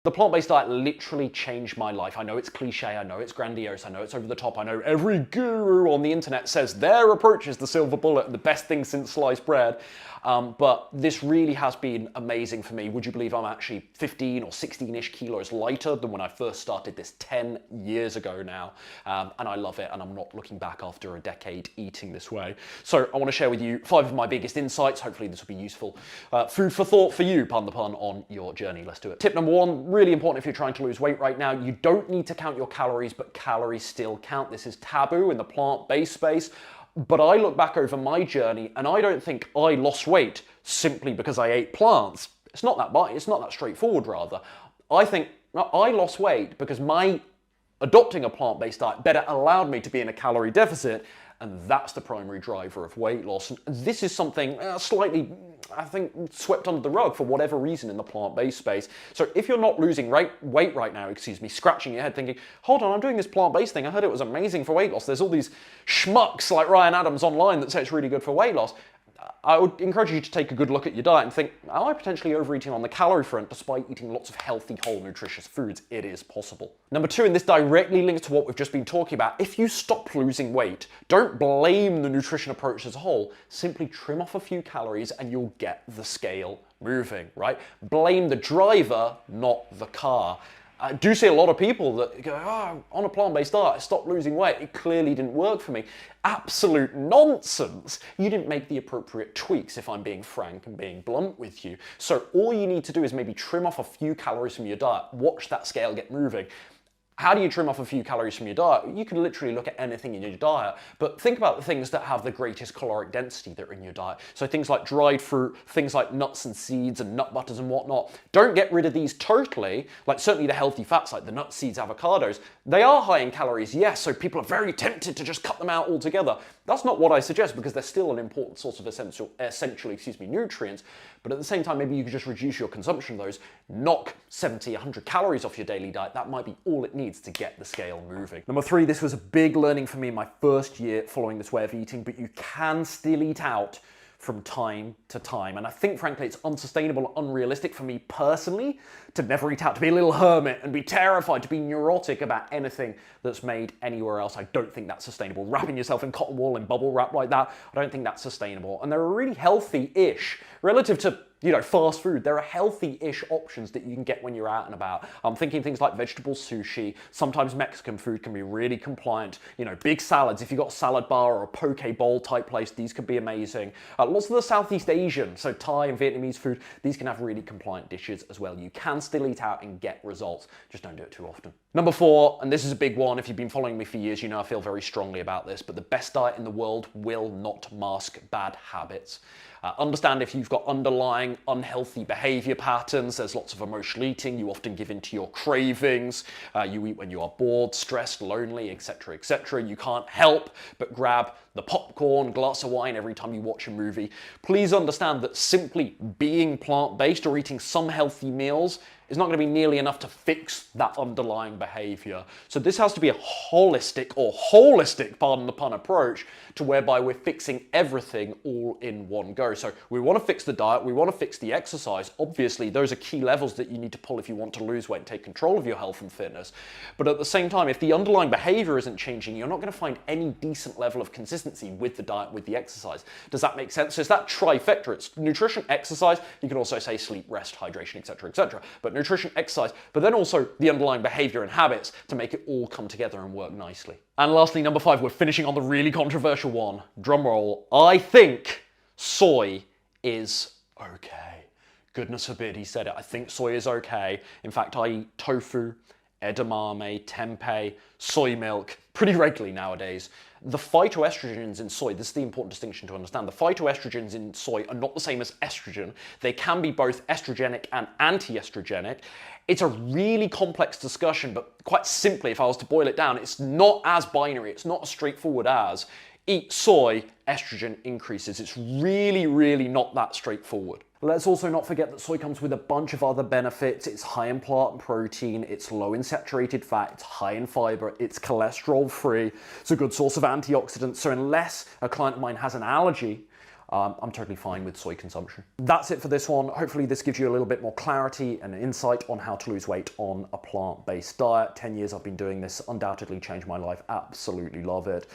The plant-based diet literally changed my life. I know it's cliche, I know it's grandiose, I know it's over the top, I know every guru on the internet says their approach is the silver bullet and the best thing since sliced bread. But this really has been amazing for me. Would you believe I'm actually 15 or 16-ish kilos lighter than when I first started this 10 years ago now. And I love it, and I'm not looking back after a decade eating this way. So I want to share with you 5 of my biggest insights. Hopefully this will be useful. Food for thought for you, pun the pun, on your journey. Let's do it. Tip number 1, really important if you're trying to lose weight right now. You don't need to count your calories, but calories still count. This is taboo in the plant-based space. But I look back over my journey and I don't think I lost weight simply because I ate plants. It's not that straightforward, rather. I think I lost weight because my adopting a plant-based diet better allowed me to be in a calorie deficit, and that's the primary driver of weight loss. And this is something slightly, I think, swept under the rug for whatever reason in the plant-based space. So if you're not losing weight right now, scratching your head thinking, hold on, I'm doing this plant-based thing, I heard it was amazing for weight loss, there's all these schmucks like Ryan Adams online that say it's really good for weight loss. I would encourage you to take a good look at your diet and think, am I potentially overeating on the calorie front despite eating lots of healthy, whole, nutritious foods? It is possible. Number 2, and this directly links to what we've just been talking about, if you stop losing weight, don't blame the nutrition approach as a whole, simply trim off a few calories and you'll get the scale moving, right? Blame the driver, not the car. I do see a lot of people that go, oh, on a plant-based diet, I stopped losing weight. It clearly didn't work for me. Absolute nonsense. You didn't make the appropriate tweaks, if I'm being frank and being blunt with you. So all you need to do is maybe trim off a few calories from your diet. Watch that scale get moving. How do you trim off a few calories from your diet? You can literally look at anything in your diet, but think about the things that have the greatest caloric density that are in your diet. So things like dried fruit, things like nuts and seeds and nut butters and whatnot. Don't get rid of these totally, like certainly the healthy fats like the nuts, seeds, avocados. They are high in calories, yes, so people are very tempted to just cut them out altogether. That's not what I suggest because they're still an important source of essential nutrients. But at the same time, maybe you could just reduce your consumption of those, knock 70, 100 calories off your daily diet. That might be all it needs to get the scale moving. Number 3, this was a big learning for me in my first year following this way of eating, but you can still eat out from time to time. And I think, frankly, it's unsustainable, unrealistic for me personally to never eat out, to be a little hermit and be terrified, to be neurotic about anything that's made anywhere else. I don't think that's sustainable. Wrapping yourself in cotton wool and bubble wrap like that, I don't think that's sustainable. And there are really healthy-ish, relative to fast food, there are healthy-ish options that you can get when you're out and about. I'm thinking things like vegetable sushi. Sometimes Mexican food can be really compliant. Big salads. If you've got a salad bar or a poke bowl type place, these could be amazing. Lots of the Southeast Asian, so Thai and Vietnamese food, these can have really compliant dishes as well. You can still eat out and get results. Just don't do it too often. Number 4, and this is a big one. If you've been following me for years, you know I feel very strongly about this, but the best diet in the world will not mask bad habits. Understand if you've got underlying unhealthy behavior patterns, there's lots of emotional eating, you often give in to your cravings, you eat when you are bored, stressed, lonely, etc., etc. You can't help but grab the popcorn, glass of wine every time you watch a movie. Please understand that simply being plant-based or eating some healthy meals is not going to be nearly enough to fix that underlying behavior. So this has to be a holistic, pardon the pun, approach to whereby we're fixing everything all in one go. So we want to fix the diet, we want to fix the exercise. Obviously, those are key levels that you need to pull if you want to lose weight and take control of your health and fitness. But at the same time, if the underlying behavior isn't changing, you're not going to find any decent level of consistency with the diet, with the exercise. Does that make sense? So it's that trifecta. It's nutrition, exercise, you can also say sleep, rest, hydration, etc., etc. But nutrition, exercise, but then also the underlying behavior and habits to make it all come together and work nicely. And lastly, number 5, we're finishing on the really controversial one. Drum roll. I think soy is okay. Goodness forbid he said it. I think soy is okay. In fact, I eat tofu, edamame, tempeh, soy milk pretty regularly nowadays. The phytoestrogens in soy, this is the important distinction to understand, the phytoestrogens in soy are not the same as estrogen. They can be both estrogenic and anti-estrogenic. It's a really complex discussion, but quite simply, if I was to boil it down, it's not as binary, it's not as straightforward as eat soy, estrogen increases. It's really, really not that straightforward. Let's also not forget that soy comes with a bunch of other benefits. It's high in plant protein, it's low in saturated fat, it's high in fiber, it's cholesterol free, it's a good source of antioxidants. So unless a client of mine has an allergy, I'm totally fine with soy consumption. That's it for this one. Hopefully this gives you a little bit more clarity and insight on how to lose weight on a plant-based diet. 10 years I've been doing this, undoubtedly changed my life, absolutely love it.